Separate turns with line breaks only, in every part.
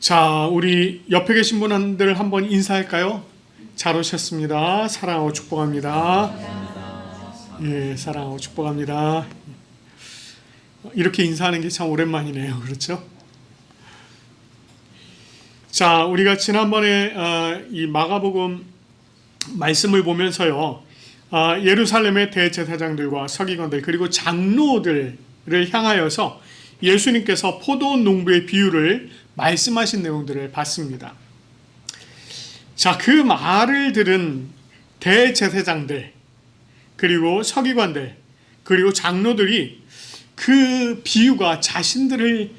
자, 우리 옆에 계신 분들 한번 인사할까요? 잘 오셨습니다. 사랑하고 축복합니다. 예, 사랑하고 축복합니다. 이렇게 인사하는 게 참 오랜만이네요. 그렇죠? 자, 우리가 지난번에 이 마가복음 말씀을 보면서요, 예루살렘의 대제사장들과 서기관들 그리고 장로들을 향하여서 예수님께서 포도원 농부의 비유를 말씀하신 내용들을 봤습니다. 자, 그 말을 들은 대제사장들 그리고 서기관들 그리고 장로들이 그 비유가 자신들을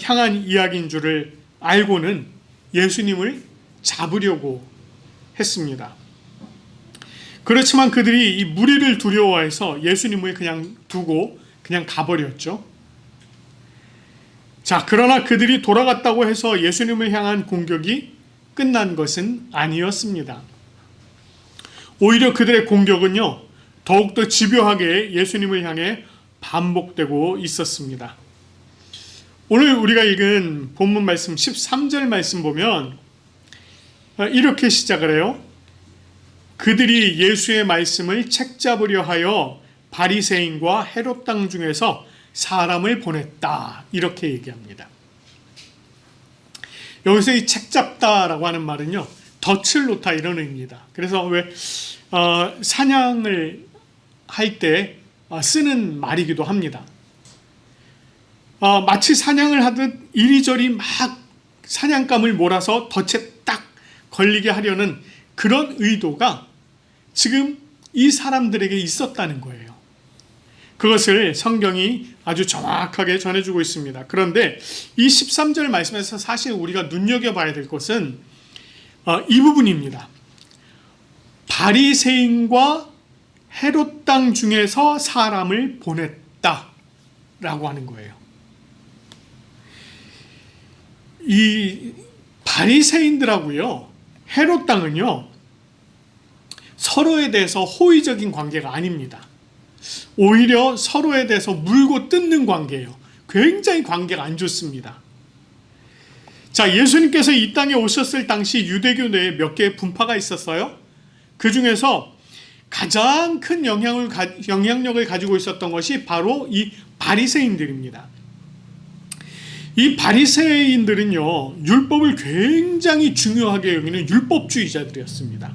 향한 이야기인 줄을 알고는 예수님을 잡으려고 했습니다. 그렇지만 그들이 이 무리를 두려워해서 예수님을 그냥 두고 그냥 가버렸죠. 자, 그러나 그들이 돌아갔다고 해서 예수님을 향한 공격이 끝난 것은 아니었습니다. 오히려 그들의 공격은요, 더욱더 집요하게 예수님을 향해 반복되고 있었습니다. 오늘 우리가 읽은 본문 말씀 13절 말씀 보면 이렇게 시작을 해요. 그들이 예수의 말씀을 책잡으려 하여 바리새인과 헤롯 땅 중에서 사람을 보냈다. 이렇게 얘기합니다. 여기서 이 책잡다라고 하는 말은요, 덫을 놓다 이런 의미입니다. 그래서 왜 사냥을 할 때 쓰는 말이기도 합니다. 마치 사냥을 하듯 이리저리 막 사냥감을 몰아서 덫에 딱 걸리게 하려는 그런 의도가 지금 이 사람들에게 있었다는 거예요. 그것을 성경이 아주 정확하게 전해주고 있습니다. 그런데 이 13절 말씀에서 사실 우리가 눈여겨봐야 될 것은 이 부분입니다. 바리새인과 헤롯 땅 중에서 사람을 보냈다라고 하는 거예요. 이 바리새인들하고요, 헤롯 땅은요, 서로에 대해서 호의적인 관계가 아닙니다. 오히려 서로에 대해서 물고 뜯는 관계예요. 굉장히 관계가 안 좋습니다. 자, 예수님께서 이 땅에 오셨을 당시 유대교 내에 몇 개의 분파가 있었어요. 그 중에서 가장 큰 영향력을 가지고 있었던 것이 바로 이 바리새인들입니다. 이 바리새인들은요, 율법을 굉장히 중요하게 여기는 율법주의자들이었습니다.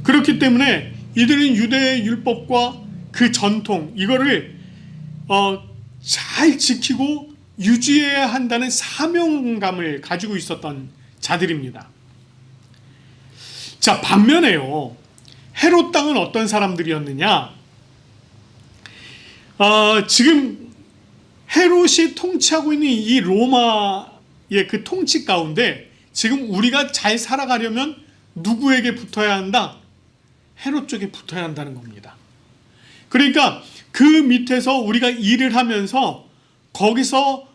그렇기 때문에 이들은 유대의 율법과 그 전통, 이거를 잘 지키고 유지해야 한다는 사명감을 가지고 있었던 자들입니다. 자, 반면에요, 헤롯 땅은 어떤 사람들이었느냐? 지금 헤롯이 통치하고 있는 이 로마의 그 통치 가운데 지금 우리가 잘 살아가려면 누구에게 붙어야 한다? 헤롯 쪽에 붙어야 한다는 겁니다. 그러니까 그 밑에서 우리가 일을 하면서 거기서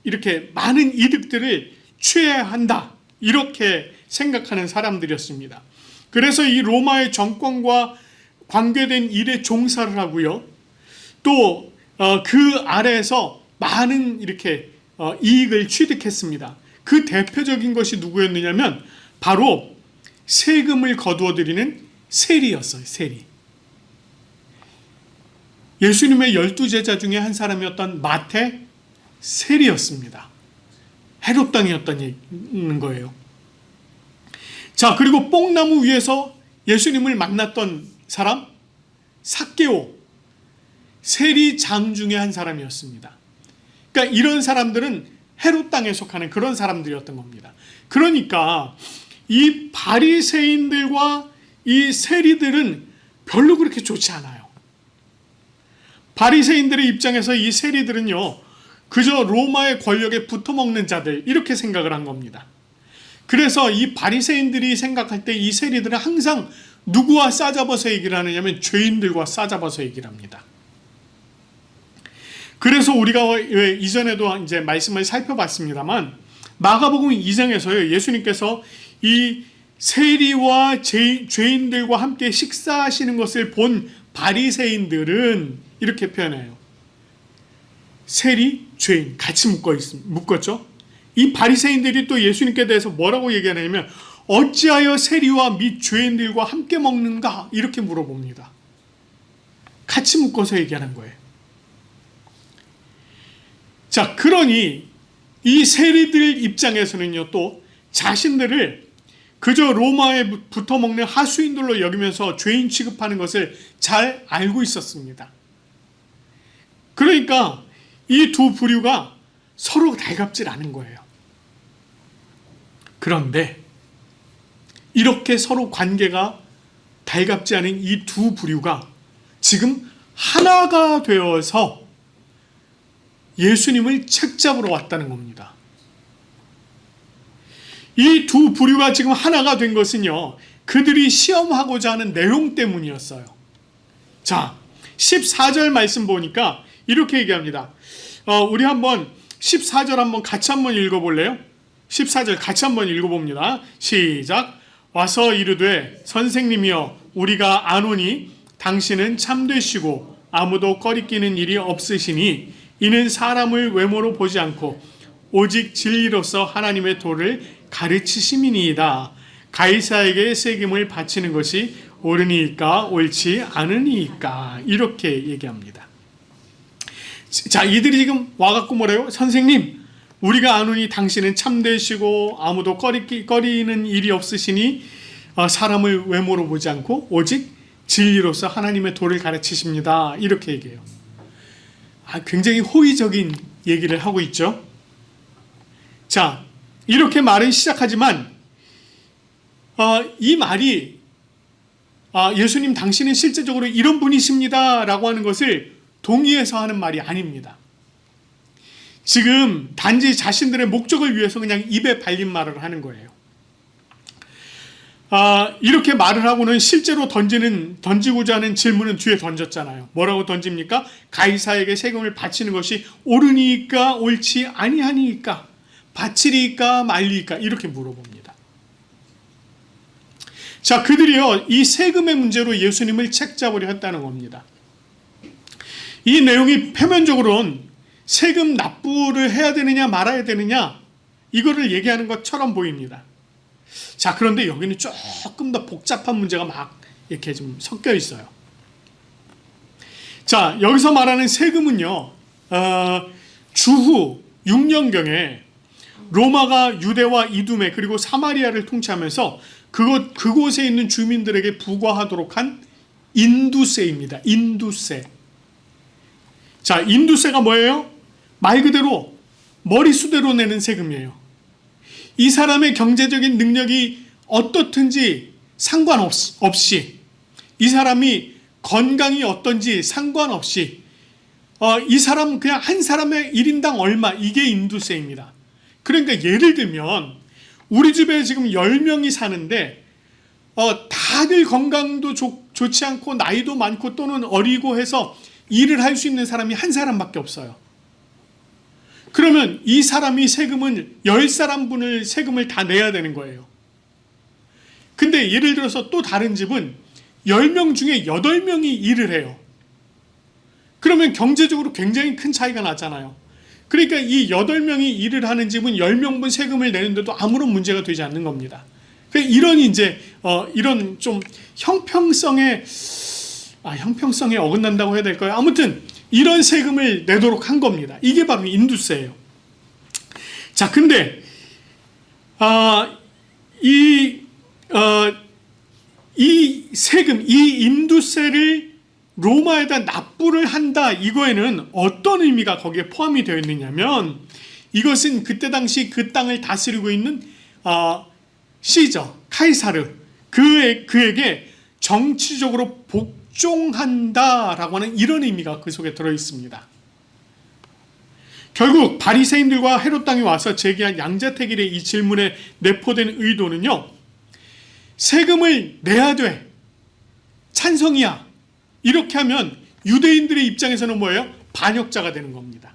이렇게 많은 이득들을 취해야 한다, 이렇게 생각하는 사람들이었습니다. 그래서 이 로마의 정권과 관계된 일에 종사를 하고요, 또 그 아래에서 많은 이렇게 이익을 취득했습니다. 그 대표적인 것이 누구였느냐면 바로 세금을 거두어 드리는 세리였어요. 세리. 예수님의 12제자 중에 한 사람이었던 마태, 세리였습니다. 헤롯 땅이었다는 거예요. 자, 그리고 뽕나무 위에서 예수님을 만났던 사람, 삭개오, 세리장 중에 한 사람이었습니다. 그러니까 이런 사람들은 헤롯 땅에 속하는 그런 사람들이었던 겁니다. 그러니까 이 바리새인들과 이 세리들은 별로 그렇게 좋지 않아요. 바리새인들의 입장에서 이 세리들은요, 그저 로마의 권력에 붙어먹는 자들, 이렇게 생각을 한 겁니다. 그래서 이 바리새인들이 생각할 때 이 세리들은 항상 누구와 싸잡아서 얘기를 하느냐면 죄인들과 싸잡아서 얘기를 합니다. 그래서 우리가 왜 이전에도 이제 말씀을 살펴봤습니다만 마가복음 2장에서요, 예수님께서 이 세리와 죄인들과 함께 식사하시는 것을 본 바리새인들은 이렇게 표현해요. 세리, 죄인 같이 묶었죠. 이 바리새인들이 또 예수님께 대해서 뭐라고 얘기하냐면 어찌하여 세리와 및 죄인들과 함께 먹는가 이렇게 물어봅니다. 같이 묶어서 얘기하는 거예요. 자, 그러니 이 세리들 입장에서는요, 또 자신들을 그저 로마에 붙어먹는 하수인들로 여기면서 죄인 취급하는 것을 잘 알고 있었습니다. 그러니까 이 두 부류가 서로 달갑질 않은 거예요. 그런데 이렇게 서로 관계가 달갑지 않은 이 두 부류가 지금 하나가 되어서 예수님을 책잡으러 왔다는 겁니다. 이 두 부류가 지금 하나가 된 것은요, 그들이 시험하고자 하는 내용 때문이었어요. 자, 14절 말씀 보니까 이렇게 얘기합니다. 우리 한번 14절 한번 같이 한번 읽어볼래요? 14절 같이 한번 읽어봅니다. 시작. 와서 이르되 선생님이여 우리가 아노니 당신은 참되시고 아무도 꺼리끼는 일이 없으시니 이는 사람을 외모로 보지 않고 오직 진리로서 하나님의 도를 가르치심이니이다. 가이사에게 세금을 바치는 것이 옳으니까 옳지 않으니까 이렇게 얘기합니다. 자, 이들이 지금 와갖고 뭐래요? 선생님, 우리가 아노니 당신은 참되시고 아무도 꺼리는 일이 없으시니 사람을 외모로 보지 않고 오직 진리로서 하나님의 도를 가르치십니다. 이렇게 얘기해요. 굉장히 호의적인 얘기를 하고 있죠. 자, 이렇게 말은 시작하지만 이 말이 예수님 당신은 실제적으로 이런 분이십니다 라고 하는 것을 동의해서 하는 말이 아닙니다. 지금 단지 자신들의 목적을 위해서 그냥 입에 발린 말을 하는 거예요. 이렇게 말을 하고는 실제로 던지고자 하는 질문은 뒤에 던졌잖아요. 뭐라고 던집니까? 가이사에게 세금을 바치는 것이 옳으니까 옳지 아니하니까 바치리까 말리까 이렇게 물어봅니다. 자, 그들이요 이 세금의 문제로 예수님을 책잡으려 했다는 겁니다. 이 내용이 표면적으로는 세금 납부를 해야 되느냐 말아야 되느냐 이거를 얘기하는 것처럼 보입니다. 자, 그런데 여기는 조금 더 복잡한 문제가 막 이렇게 좀 섞여 있어요. 자, 여기서 말하는 세금은요, 주후 6년경에 로마가 유대와 이두메 그리고 사마리아를 통치하면서 그곳에 있는 주민들에게 부과하도록 한 인두세입니다. 인두세. 자, 인두세가 뭐예요? 말 그대로 머리수대로 내는 세금이에요. 이 사람의 경제적인 능력이 어떻든지 상관없이 이 사람이 건강이 어떤지 상관없이 이 사람 그냥 한 사람의 1인당 얼마 이게 인두세입니다. 그러니까 예를 들면 우리 집에 지금 10명이 사는데 다들 건강도 좋지 않고 나이도 많고 또는 어리고 해서 일을 할 수 있는 사람이 한 사람밖에 없어요. 그러면 이 사람이 세금을 10사람분을 세금을 다 내야 되는 거예요. 근데 예를 들어서 또 다른 집은 10명 중에 8명이 일을 해요. 그러면 경제적으로 굉장히 큰 차이가 나잖아요. 그러니까 이 8명이 일을 하는 집은 10명분 세금을 내는데도 아무런 문제가 되지 않는 겁니다. 이런 이런 좀 형평성에 어긋난다고 해야 될까요? 아무튼 이런 세금을 내도록 한 겁니다. 이게 바로 인두세예요. 자, 근데 이 세금, 이 인두세를 로마에다 납부를 한다 이거에는 어떤 의미가 거기에 포함이 되어 있느냐면 이것은 그때 당시 그 땅을 다스리고 있는 시저 카이사르 그에게 정치적으로 복종한다라고 하는 이런 의미가 그 속에 들어 있습니다. 결국 바리새인들과 헤롯 땅에 와서 제기한 양자택일의 이 질문에 내포된 의도는요, 세금을 내야 돼, 찬성이야, 이렇게 하면 유대인들의 입장에서는 뭐예요? 반역자가 되는 겁니다.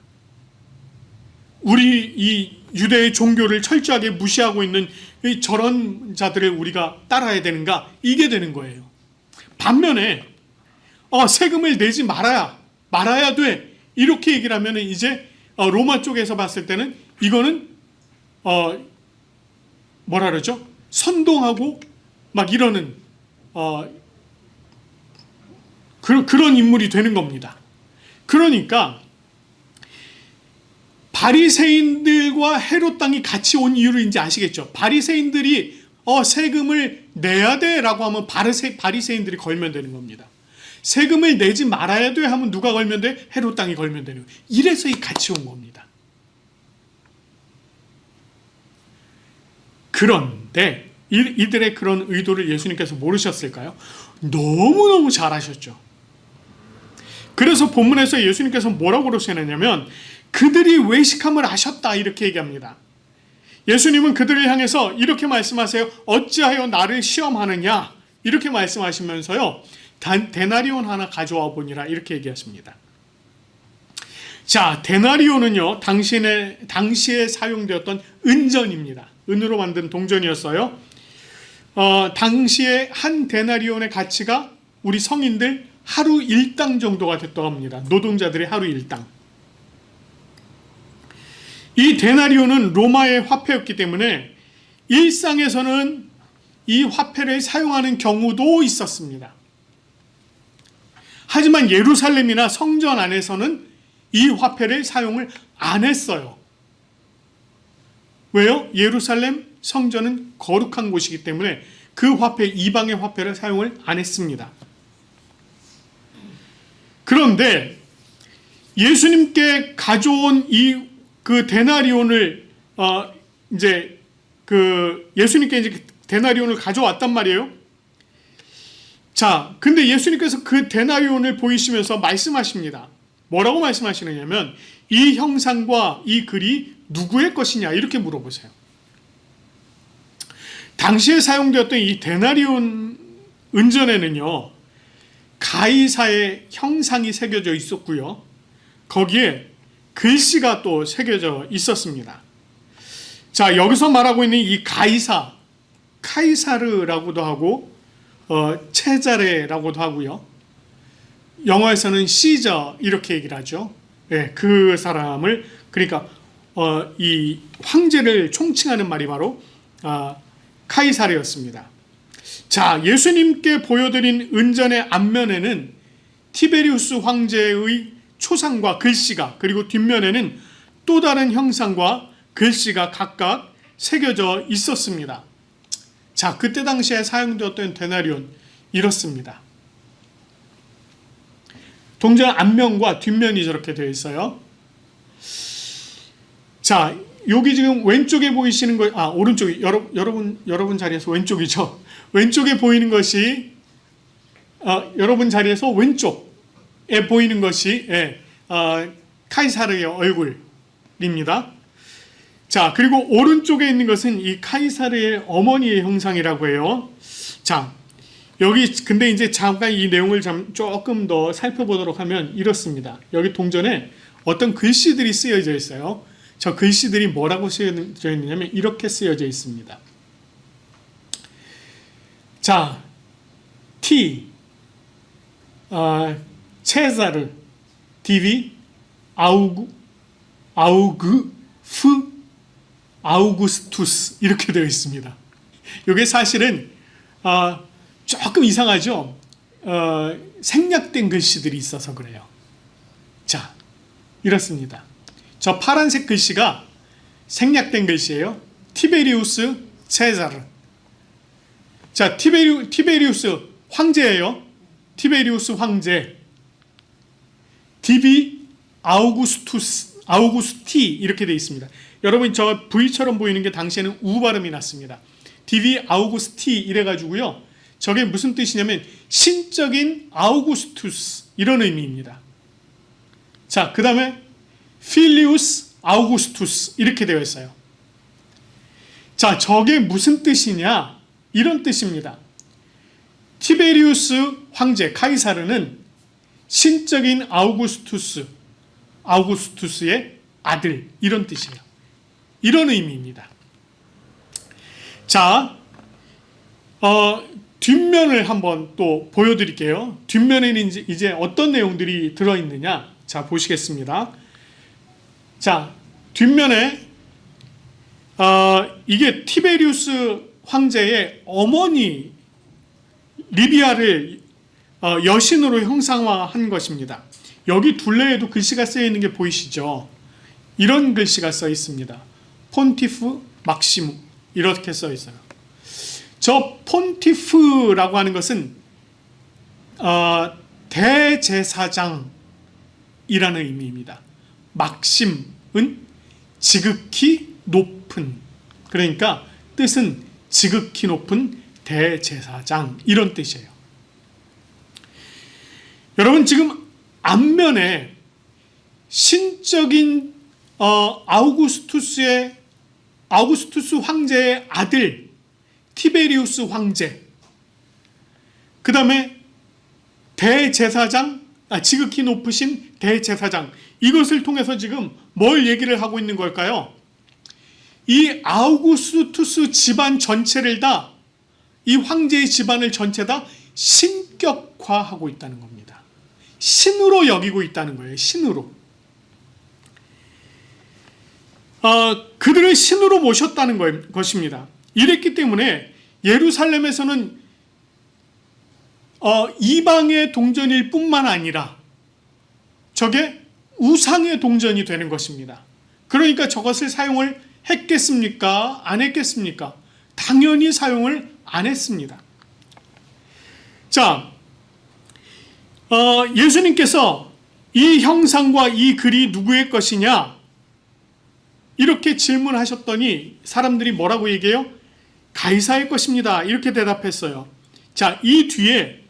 우리 이 유대의 종교를 철저하게 무시하고 있는 저런 자들을 우리가 따라야 되는가? 이게 되는 거예요. 반면에 세금을 내지 말아야 돼, 이렇게 얘기를 하면 이제 로마 쪽에서 봤을 때는 이거는 뭐라 그러죠? 선동하고 막 이러는 그런 인물이 되는 겁니다. 그러니까 바리새인들과 헤롯 당이 같이 온 이유를 이제 아시겠죠? 바리새인들이 세금을 내야 돼라고 하면 바리새인들이 걸면 되는 겁니다. 세금을 내지 말아야 돼 하면 누가 걸면 돼? 헤롯 당이 걸면 되는 거예요. 이래서 같이 온 겁니다. 그런데 이들의 그런 의도를 예수님께서 모르셨을까요? 너무너무 잘 아셨죠. 그래서 본문에서 예수님께서 뭐라고 그러시느냐면 그들이 외식함을 아셨다 이렇게 얘기합니다. 예수님은 그들을 향해서 이렇게 말씀하세요. 어찌하여 나를 시험하느냐 이렇게 말씀하시면서요. 데나리온 하나 가져와 보니라 이렇게 얘기하십니다. 자, 데나리온은요 당시에 사용되었던 은전입니다. 은으로 만든 동전이었어요. 당시에 한 데나리온의 가치가 우리 성인들 하루 일당 정도가 됐다고 합니다. 노동자들의 하루 일당. 이 데나리온은 로마의 화폐였기 때문에 일상에서는 이 화폐를 사용하는 경우도 있었습니다. 하지만 예루살렘이나 성전 안에서는 이 화폐를 사용을 안 했어요. 왜요? 예루살렘 성전은 거룩한 곳이기 때문에 그 화폐, 이방의 화폐를 사용을 안 했습니다. 그런데 예수님께 가져온 그 데나리온을 예수님께 이제 데나리온을 가져왔단 말이에요. 자, 근데 예수님께서 그 데나리온을 보이시면서 말씀하십니다. 뭐라고 말씀하시느냐면 이 형상과 이 글이 누구의 것이냐 이렇게 물어보세요. 당시에 사용되었던 이 데나리온 은전에는요 가이사의 형상이 새겨져 있었고요 거기에 글씨가 또 새겨져 있었습니다. 자, 여기서 말하고 있는 이 카이사르라고도 하고 체자레라고도 하고요. 영어에서는 시저 이렇게 얘기를 하죠. 네, 그 사람을 그러니까 이 황제를 총칭하는 말이 바로 카이사르였습니다. 자, 예수님께 보여드린 은전의 앞면에는 티베리우스 황제의 초상과 글씨가 그리고 뒷면에는 또 다른 형상과 글씨가 각각 새겨져 있었습니다. 자, 그때 당시에 사용되었던 데나리온 이렇습니다. 동전 앞면과 뒷면이 저렇게 되어 있어요. 자, 여기 지금 왼쪽에 보이시는 거, 오른쪽이 여러분 자리에서 왼쪽이죠. 왼쪽에 보이는 것이 여러분 자리에서 왼쪽에 보이는 것이 카이사르의 얼굴입니다. 자, 그리고 오른쪽에 있는 것은 이 카이사르의 어머니의 형상이라고 해요. 자, 여기 근데 이제 잠깐 이 내용을 조금 더 살펴보도록 하면 이렇습니다. 여기 동전에 어떤 글씨들이 쓰여져 있어요. 저 글씨들이 뭐라고 쓰여져 있느냐면 이렇게 쓰여져 있습니다. 자, T, 체자르, 디비, 아우구스투스 이렇게 되어 있습니다. 이게 사실은 조금 이상하죠. 생략된 글씨들이 있어서 그래요. 자, 이렇습니다. 저 파란색 글씨가 생략된 글씨예요. 티베리우스 체자르. 자, 티베리우스 황제예요. 티베리우스 황제. 디비 아우구스티 이렇게 되어 있습니다. 여러분 저 V처럼 보이는 게 당시에는 우 발음이 났습니다. 디비 아우구스티 이래가지고요. 저게 무슨 뜻이냐면 신적인 아우구스투스 이런 의미입니다. 자, 그 다음에 필리우스 아우구스투스 이렇게 되어 있어요. 자, 저게 무슨 뜻이냐 이런 뜻입니다. 티베리우스 황제 카이사르는 신적인 아우구스투스의 아들 이런 뜻이에요. 이런 의미입니다. 자, 뒷면을 한번 또 보여드릴게요. 뒷면에는 이제 어떤 내용들이 들어있느냐. 자, 보시겠습니다. 자, 뒷면에 이게 티베리우스 황제의 어머니 리비아를 여신으로 형상화한 것입니다. 여기 둘레에도 글씨가 쓰여 있는 게 보이시죠? 이런 글씨가 써 있습니다. 폰티프 막시무 이렇게 써 있어요. 저 폰티프라고 하는 것은 대제사장이라는 의미입니다. 막심은 지극히 높은, 그러니까 뜻은 지극히 높은 대제사장 이런 뜻이에요. 여러분 지금 앞면에 신적인 아우구스투스 황제의 아들 티베리우스 황제, 그 다음에 대제사장, 지극히 높으신 대제사장, 이것을 통해서 지금 뭘 얘기를 하고 있는 걸까요? 이 아우구스투스 집안 전체를 다, 이 황제의 집안을 전체 다 신격화하고 있다는 겁니다. 신으로 여기고 있다는 거예요. 신으로. 그들을 신으로 모셨다는 것입니다. 이랬기 때문에 예루살렘에서는 이방의 동전일 뿐만 아니라 저게 우상의 동전이 되는 것입니다. 그러니까 저것을 사용을 했겠습니까? 안 했겠습니까? 당연히 사용을 안 했습니다. 자, 예수님께서 이 형상과 이 글이 누구의 것이냐? 이렇게 질문하셨더니 사람들이 뭐라고 얘기해요? 가이사의 것입니다. 이렇게 대답했어요. 자, 이 뒤에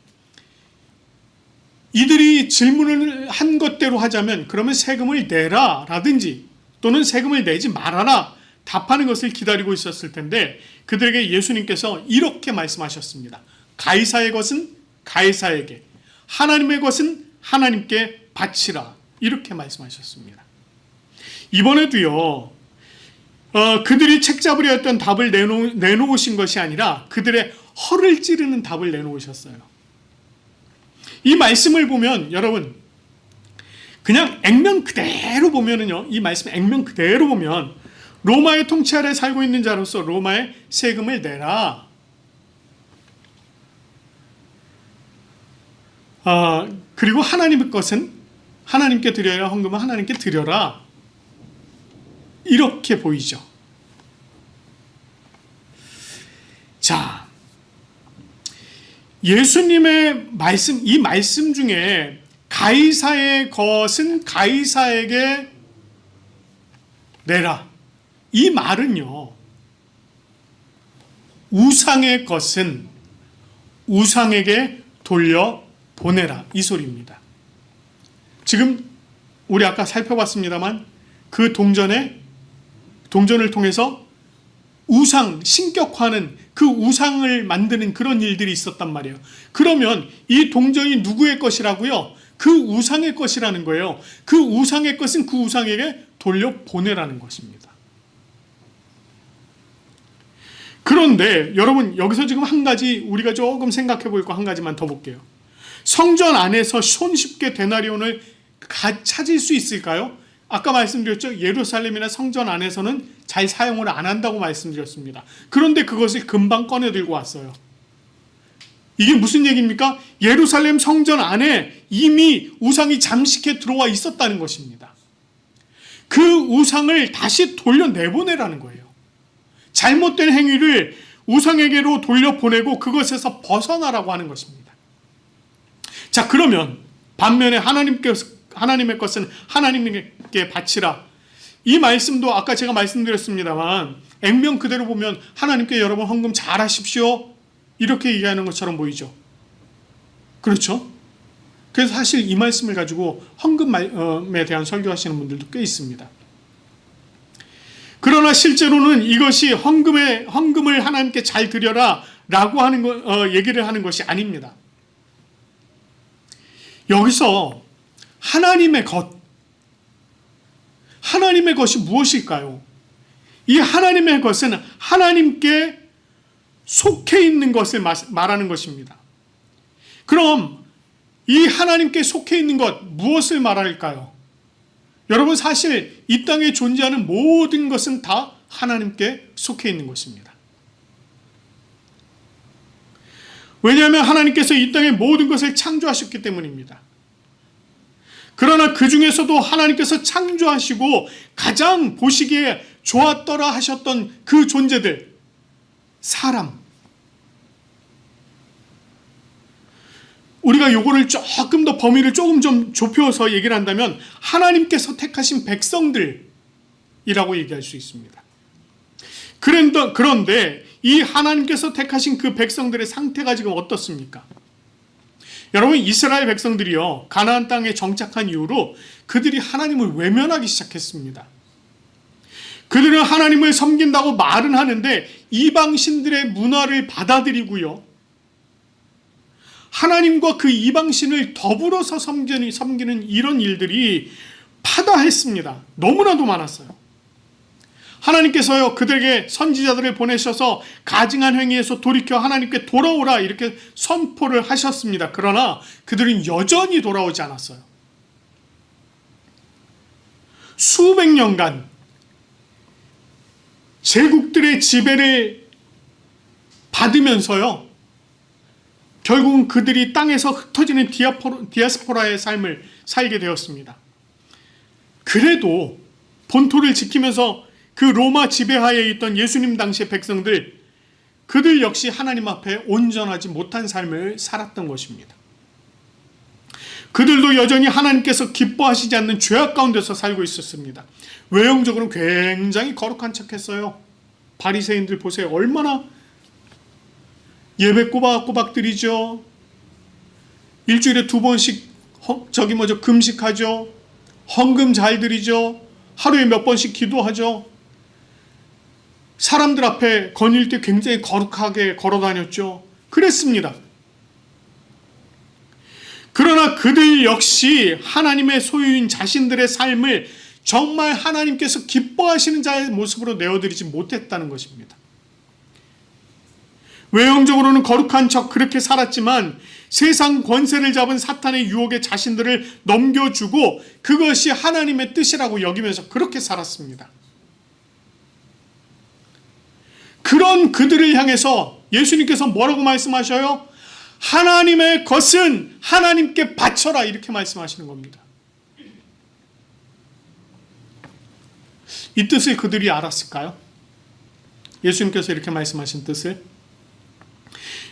이들이 질문을 한 것대로 하자면 그러면 세금을 내라 라든지 또는 세금을 내지 말아라 답하는 것을 기다리고 있었을 텐데 그들에게 예수님께서 이렇게 말씀하셨습니다. 가이사의 것은 가이사에게, 하나님의 것은 하나님께 바치라, 이렇게 말씀하셨습니다. 이번에도요, 그들이 책잡으려 했던 답을 내놓으신 것이 아니라 그들의 허를 찌르는 답을 내놓으셨어요. 이 말씀을 보면 여러분 그냥 액면 그대로 보면은요, 이 말씀 액면 그대로 보면 로마의 통치 아래 살고 있는 자로서 로마의 세금을 내라. 그리고 하나님의 것은 하나님께 드려야, 헌금은 하나님께 드려라. 이렇게 보이죠. 자, 예수님의 말씀, 이 말씀 중에 가이사의 것은 가이사에게 내라. 이 말은요, 우상의 것은 우상에게 돌려보내라. 이 소리입니다. 지금 우리 아까 살펴봤습니다만 그 동전을 통해서 우상, 신격화하는 그 우상을 만드는 그런 일들이 있었단 말이에요. 그러면 이 동전이 누구의 것이라고요? 그 우상의 것이라는 거예요. 그 우상의 것은 그 우상에게 돌려보내라는 것입니다. 그런데 여러분 여기서 지금 한 가지 우리가 조금 생각해 볼 거 한 가지만 더 볼게요. 성전 안에서 손쉽게 데나리온을 찾을 수 있을까요? 아까 말씀드렸죠. 예루살렘이나 성전 안에서는 잘 사용을 안 한다고 말씀드렸습니다. 그런데 그것을 금방 꺼내 들고 왔어요. 이게 무슨 얘기입니까? 예루살렘 성전 안에 이미 우상이 잠식해 들어와 있었다는 것입니다. 그 우상을 다시 돌려내보내라는 거예요. 잘못된 행위를 우상에게로 돌려보내고 그것에서 벗어나라고 하는 것입니다. 자, 그러면 반면에 하나님의 것은 하나님께 바치라. 이 말씀도 아까 제가 말씀드렸습니다만 액면 그대로 보면 하나님께 여러분 헌금 잘 하십시오, 이렇게 얘기하는 것처럼 보이죠. 그렇죠? 그래서 사실 이 말씀을 가지고 헌금에 대한 설교하시는 분들도 꽤 있습니다. 그러나 실제로는 이것이 헌금을 하나님께 잘 드려라 라고 하는 얘기를 하는 것이 아닙니다. 여기서 하나님의 것이 무엇일까요? 이 하나님의 것은 하나님께 속해 있는 것을 말하는 것입니다. 그럼 이 하나님께 속해 있는 것, 무엇을 말할까요? 여러분 사실 이 땅에 존재하는 모든 것은 다 하나님께 속해 있는 것입니다. 왜냐하면 하나님께서 이 땅의 모든 것을 창조하셨기 때문입니다. 그러나 그 중에서도 하나님께서 창조하시고 가장 보시기에 좋았더라 하셨던 그 존재들, 사람. 우리가 요거를 조금 더 범위를 조금 좀 좁혀서 얘기를 한다면 하나님께서 택하신 백성들이라고 얘기할 수 있습니다. 그런데 이 하나님께서 택하신 그 백성들의 상태가 지금 어떻습니까? 여러분, 이스라엘 백성들이요, 가나안 땅에 정착한 이후로 그들이 하나님을 외면하기 시작했습니다. 그들은 하나님을 섬긴다고 말은 하는데 이방신들의 문화를 받아들이고요, 하나님과 그 이방신을 더불어서 섬기는 이런 일들이 파다했습니다. 너무나도 많았어요. 하나님께서요, 그들에게 선지자들을 보내셔서 가증한 행위에서 돌이켜 하나님께 돌아오라 이렇게 선포를 하셨습니다. 그러나 그들은 여전히 돌아오지 않았어요. 수백 년간 제국들의 지배를 받으면서요, 결국은 그들이 땅에서 흩어지는 디아스포라의 삶을 살게 되었습니다. 그래도 본토를 지키면서 그 로마 지배하에 있던 예수님 당시의 백성들, 그들 역시 하나님 앞에 온전하지 못한 삶을 살았던 것입니다. 그들도 여전히 하나님께서 기뻐하시지 않는 죄악 가운데서 살고 있었습니다. 외형적으로는 굉장히 거룩한 척했어요. 바리새인들 보세요. 얼마나 예배 꼬박꼬박 드리죠. 일주일에 2번씩 금식하죠. 헌금 잘 드리죠. 하루에 몇 번씩 기도하죠. 사람들 앞에 거닐 때 굉장히 거룩하게 걸어 다녔죠. 그랬습니다. 그러나 그들 역시 하나님의 소유인 자신들의 삶을 정말 하나님께서 기뻐하시는 자의 모습으로 내어드리지 못했다는 것입니다. 외형적으로는 거룩한 척 그렇게 살았지만 세상 권세를 잡은 사탄의 유혹에 자신들을 넘겨주고 그것이 하나님의 뜻이라고 여기면서 그렇게 살았습니다. 그런 그들을 향해서 예수님께서 뭐라고 말씀하셔요? 하나님의 것은 하나님께 바쳐라, 이렇게 말씀하시는 겁니다. 이 뜻을 그들이 알았을까요? 예수님께서 이렇게 말씀하신 뜻을?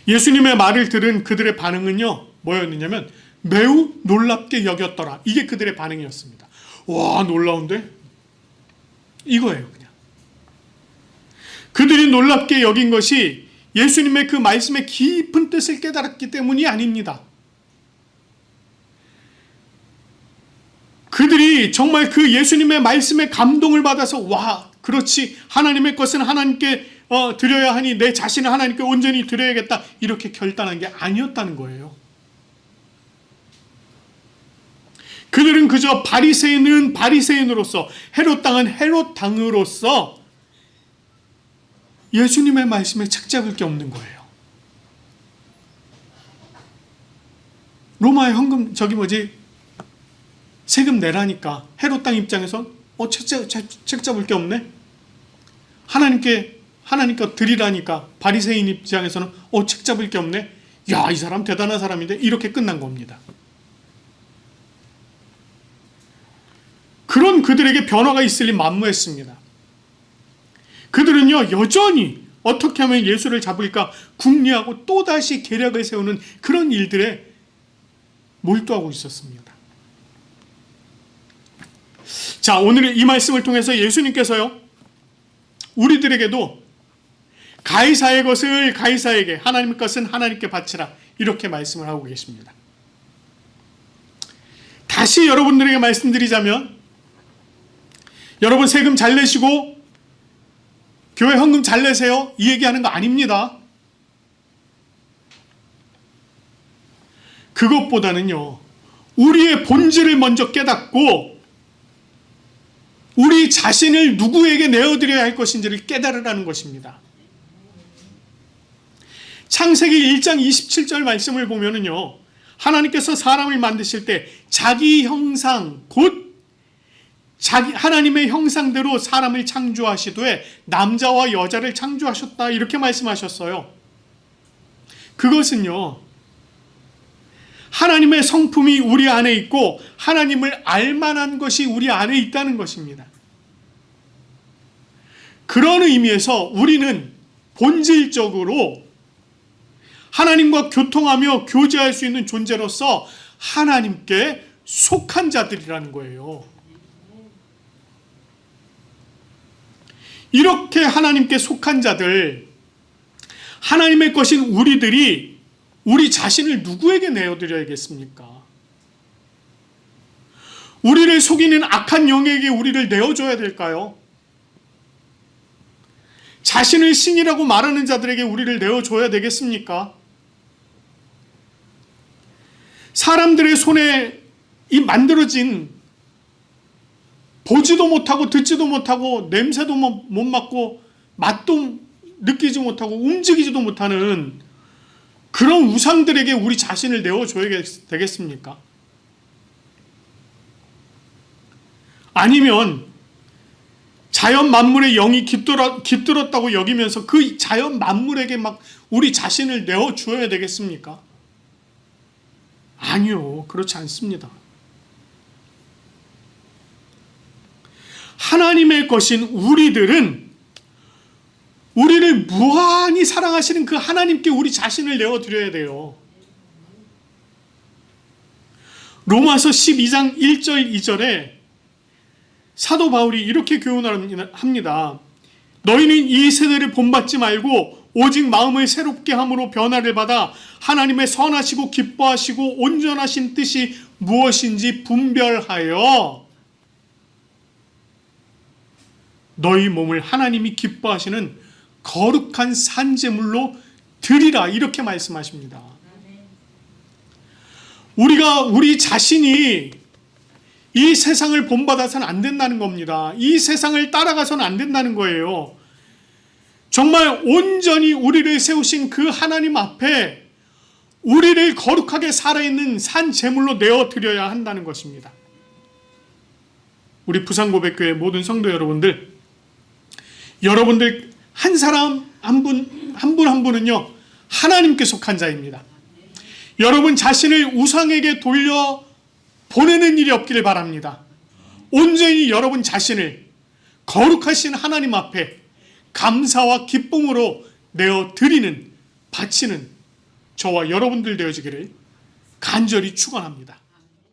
예수님의 말을 들은 그들의 반응은요, 뭐였느냐면 매우 놀랍게 여겼더라. 이게 그들의 반응이었습니다. 와, 놀라운데? 이거예요, 그냥. 그들이 놀랍게 여긴 것이 예수님의 그 말씀의 깊은 뜻을 깨달았기 때문이 아닙니다. 그들이 정말 그 예수님의 말씀에 감동을 받아서 와, 그렇지, 하나님의 것은 하나님께 드려야 하니 내 자신을 하나님께 온전히 드려야겠다, 이렇게 결단한 게 아니었다는 거예요. 그들은 그저 바리새인은 바리새인으로서, 헤롯 당은 헤롯 당으로서 예수님의 말씀에 책잡을 게 없는 거예요. 로마의 헌금 세금 내라니까 헤롯 땅 입장에선 책잡을 게 없네. 하나님께 드리라니까 바리새인 입장에서는 책잡을 게 없네. 야, 이 사람 대단한 사람인데, 이렇게 끝난 겁니다. 그런 그들에게 변화가 있으리 만무했습니다. 그들은요, 여전히 어떻게 하면 예수를 잡을까 궁리하고 또다시 계략을 세우는 그런 일들에 몰두하고 있었습니다. 자, 오늘 이 말씀을 통해서 예수님께서요, 우리들에게도 가이사의 것을 가이사에게, 하나님의 것은 하나님께 바치라, 이렇게 말씀을 하고 계십니다. 다시 여러분들에게 말씀드리자면, 여러분 세금 잘 내시고 교회 헌금 잘 내세요, 이 얘기하는 거 아닙니다. 그것보다는요, 우리의 본질을 먼저 깨닫고 우리 자신을 누구에게 내어드려야 할 것인지를 깨달으라는 것입니다. 창세기 1장 27절 말씀을 보면은요, 하나님께서 사람을 만드실 때 자기 형상, 곧 하나님의 형상대로 사람을 창조하시되 남자와 여자를 창조하셨다 이렇게 말씀하셨어요. 그것은요, 하나님의 성품이 우리 안에 있고 하나님을 알만한 것이 우리 안에 있다는 것입니다. 그런 의미에서 우리는 본질적으로 하나님과 교통하며 교제할 수 있는 존재로서 하나님께 속한 자들이라는 거예요. 이렇게 하나님께 속한 자들, 하나님의 것인 우리들이 우리 자신을 누구에게 내어드려야겠습니까? 우리를 속이는 악한 영에게 우리를 내어줘야 될까요? 자신을 신이라고 말하는 자들에게 우리를 내어줘야 되겠습니까? 사람들의 손에 이 만들어진 보지도 못하고 듣지도 못하고 냄새도 못 맡고 맛도 느끼지 못하고 움직이지도 못하는 그런 우상들에게 우리 자신을 내어줘야 되겠습니까? 아니면 자연 만물의 영이 깃들었다고 여기면서 그 자연 만물에게 막 우리 자신을 내어줘야 되겠습니까? 아니요, 그렇지 않습니다. 하나님의 것인 우리들은 우리를 무한히 사랑하시는 그 하나님께 우리 자신을 내어드려야 돼요. 로마서 12장 1절 2절에 사도 바울이 이렇게 교훈합니다. 너희는 이 세대를 본받지 말고 오직 마음을 새롭게 함으로 변화를 받아 하나님의 선하시고 기뻐하시고 온전하신 뜻이 무엇인지 분별하여 너희 몸을 하나님이 기뻐하시는 거룩한 산제물로 드리라 이렇게 말씀하십니다. 우리 자신이 이 세상을 본받아서는 안 된다는 겁니다. 이 세상을 따라가서는 안 된다는 거예요. 정말 온전히 우리를 세우신 그 하나님 앞에 우리를 거룩하게 살아있는 산 제물로 내어드려야 한다는 것입니다. 우리 부산고백교회 모든 성도 여러분들 한 사람 한 분은요 하나님께 속한 자입니다. 여러분 자신을 우상에게 돌려 보내는 일이 없기를 바랍니다. 온전히 여러분 자신을 거룩하신 하나님 앞에 감사와 기쁨으로 내어드리는 바치는 저와 여러분들 되어지기를 간절히 축원합니다.